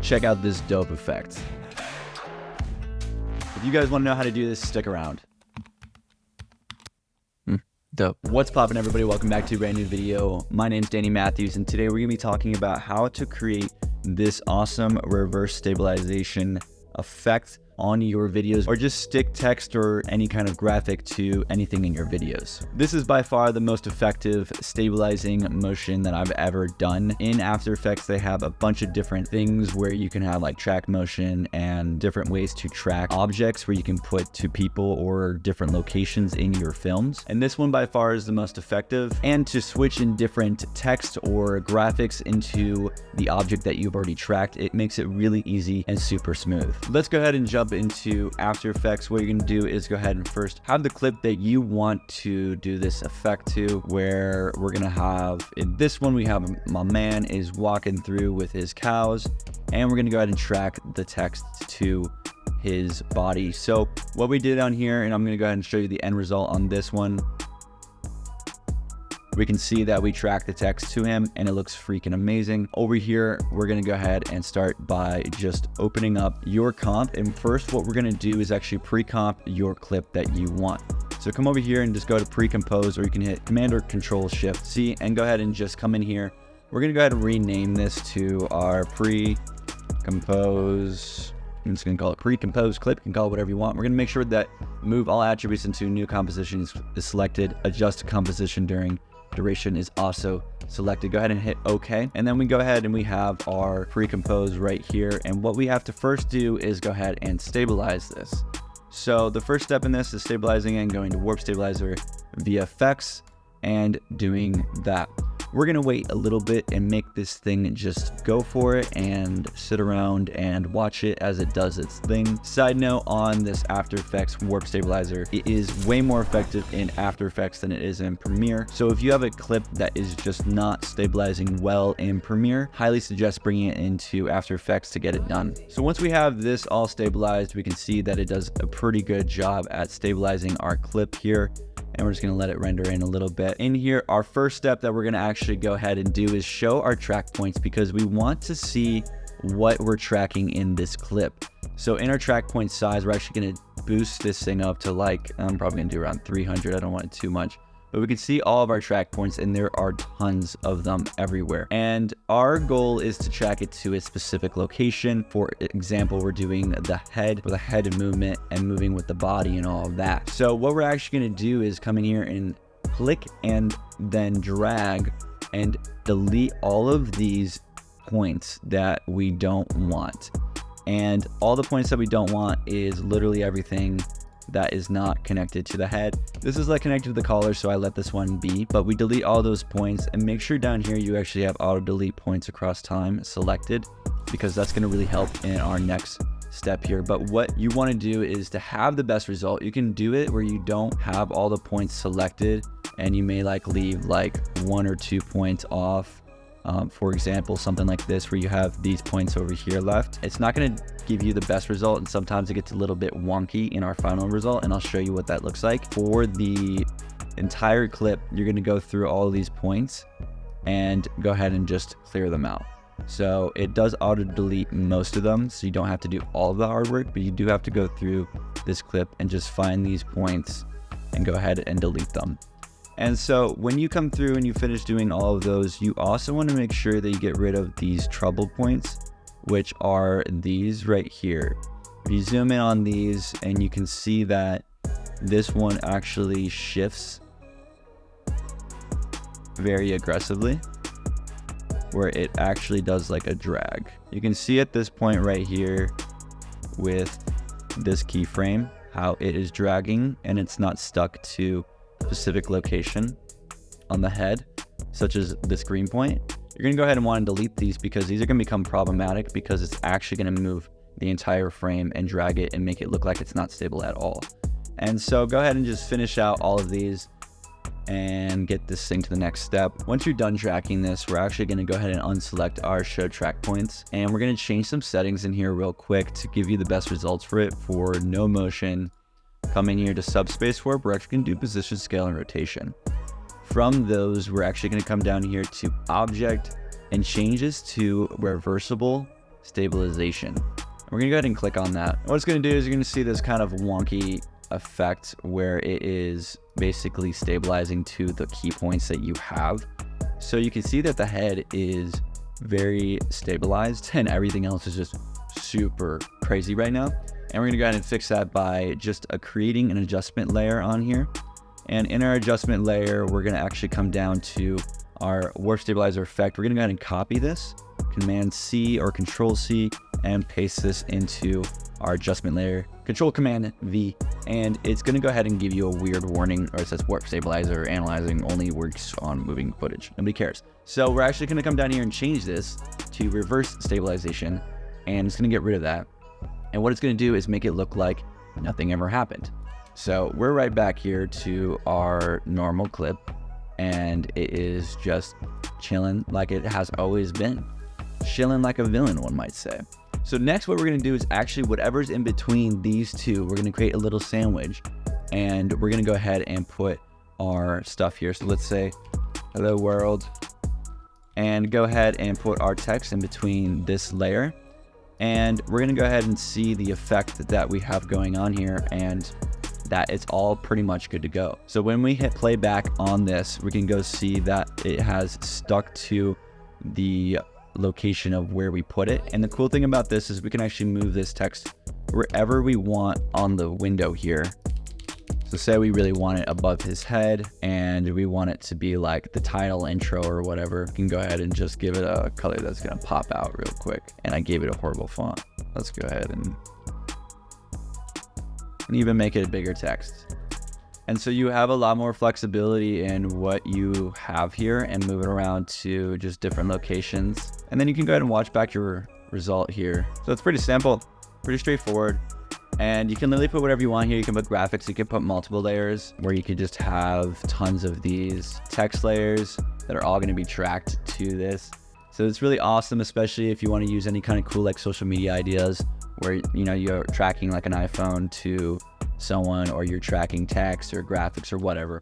check out this dope effect. If you guys want to know how to do this, stick around. Dope. What's poppin', everybody? Welcome back to a brand new video. My name's Danny Matthews, and today we're gonna be talking about how to create this awesome reverse stabilization effect on your videos, or just stick text or any kind of graphic to anything in your videos. This is by far the most effective stabilizing motion that I've ever done. In After Effects, they have a bunch of different things where you can have like track motion and different ways to track objects where you can put to people or different locations in your films. And this one by far is the most effective. And to switch in different text or graphics into the object that you've already tracked, it makes it really easy and super smooth. Let's go ahead and jump into After Effects. What you're gonna do is go ahead and first have the clip that you want to do this effect to, where we're gonna have, in this one, we have my man is walking through with his cows, and we're gonna go ahead and track the text to his body. So what we did on here, and I'm gonna go ahead and show you the end result on this one, we can see that we track the text to him and it looks freaking amazing. Over here, we're gonna go ahead and start by just opening up your comp. And first, what we're gonna do is actually pre-comp your clip that you want. So come over here and just go to pre-compose, or you can hit Command or Control Shift C and go ahead and just come in here. We're gonna go ahead and rename this to our pre-compose. I'm just gonna call it pre-compose clip. You can call it whatever you want. We're gonna make sure that move all attributes into new composition is selected. Adjust composition during duration is also selected. Go ahead and hit OK. And then we go ahead and we have our pre-compose right here. And what we have to first do is go ahead and stabilize this. So the first step in this is stabilizing and going to Warp Stabilizer VFX and doing that. We're gonna wait a little bit and make this thing just go for it and sit around and watch it as it does its thing. Side note on this After Effects Warp Stabilizer, it is way more effective in After Effects than it is in Premiere. So if you have a clip that is just not stabilizing well in Premiere, highly suggest bringing it into After Effects to get it done. So once we have this all stabilized, we can see that it does a pretty good job at stabilizing our clip here. And we're just gonna let it render in a little bit. In here, our first step that we're gonna actually go ahead and do is show our track points, because we want to see what we're tracking in this clip. So in our track point size, we're actually gonna boost this thing up to, like, I'm probably gonna do around 300. I don't want it too much. But we can see all of our track points, and there are tons of them everywhere. And our goal is to track it to a specific location. For example, we're doing the head with a head movement and moving with the body and all of that. So what we're actually gonna do is come in here and click and then drag and delete all of these points that we don't want. And all the points that we don't want is literally everything that is not connected to the head. This is like connected to the collar, so I let this one be, but we delete all those points, and make sure down here you actually have auto delete points across time selected, because that's gonna really help in our next step here. But what you wanna do is to have the best result. You can do it where you don't have all the points selected, and you may like leave like 1 or 2 points off. For example, something like this, where you have these points over here left. It's not going to give you the best result, and sometimes it gets a little bit wonky in our final result, and I'll show you what that looks like. For the entire clip, you're going to go through all of these points and go ahead and just clear them out. So it does auto delete most of them, so you don't have to do all of the hard work, but you do have to go through this clip and just find these points and go ahead and delete them. And so when you come through and you finish doing all of those, you also want to make sure that you get rid of these trouble points, which are these right here. If you zoom in on these, and you can see that this one actually shifts very aggressively, where it actually does like a drag. You can see at this point right here with this keyframe, how it is dragging and it's not stuck to specific location on the head, such as this green point. You're gonna go ahead and want to delete these, because these are gonna become problematic, because it's actually gonna move the entire frame and drag it and make it look like it's not stable at all. And so go ahead and just finish out all of these and get this thing to the next step. Once you're done tracking this, we're actually gonna go ahead and unselect our show track points, and we're gonna change some settings in here real quick to give you the best results for it. For no motion, come in here to subspace warp. We're actually gonna do position, scale, and rotation. From those, we're actually gonna come down here to object and change this to reversible stabilization. We're gonna go ahead and click on that. What it's gonna do is you're gonna see this kind of wonky effect where it is basically stabilizing to the key points that you have. So you can see that the head is very stabilized and everything else is just super crazy right now. And we're gonna go ahead and fix that by just creating an adjustment layer on here. And in our adjustment layer, we're gonna actually come down to our warp stabilizer effect. We're gonna go ahead and copy this, Command C or Control C, and paste this into our adjustment layer, Control Command V, and it's gonna go ahead and give you a weird warning, or it says warp stabilizer analyzing only works on moving footage. Nobody cares. So we're actually gonna come down here and change this to reverse stabilization, and it's gonna get rid of that. And what it's gonna do is make it look like nothing ever happened. So we're right back here to our normal clip, and it is just chilling like it has always been. Chilling like a villain, one might say. So next what we're gonna do is actually whatever's in between these two, we're gonna create a little sandwich, and we're gonna go ahead and put our stuff here. So let's say, hello world, and go ahead and put our text in between this layer. And we're gonna go ahead and see the effect that we have going on here, and that it's all pretty much good to go. So when we hit playback on this, we can go see that it has stuck to the location of where we put it. And the cool thing about this is we can actually move this text wherever we want on the window here. So say we really want it above his head and we want it to be like the title intro or whatever, we can go ahead and just give it a color that's gonna pop out real quick. And I gave it a horrible font. Let's go ahead and even make it a bigger text. And so you have a lot more flexibility in what you have here and move it around to just different locations. And then you can go ahead and watch back your result here. So it's pretty simple, pretty straightforward. And you can literally put whatever you want here. You can put graphics, you can put multiple layers where you could just have tons of these text layers that are all gonna be tracked to this. So it's really awesome, especially if you wanna use any kind of cool like social media ideas where you're tracking like an iPhone to someone, or you're tracking text or graphics or whatever.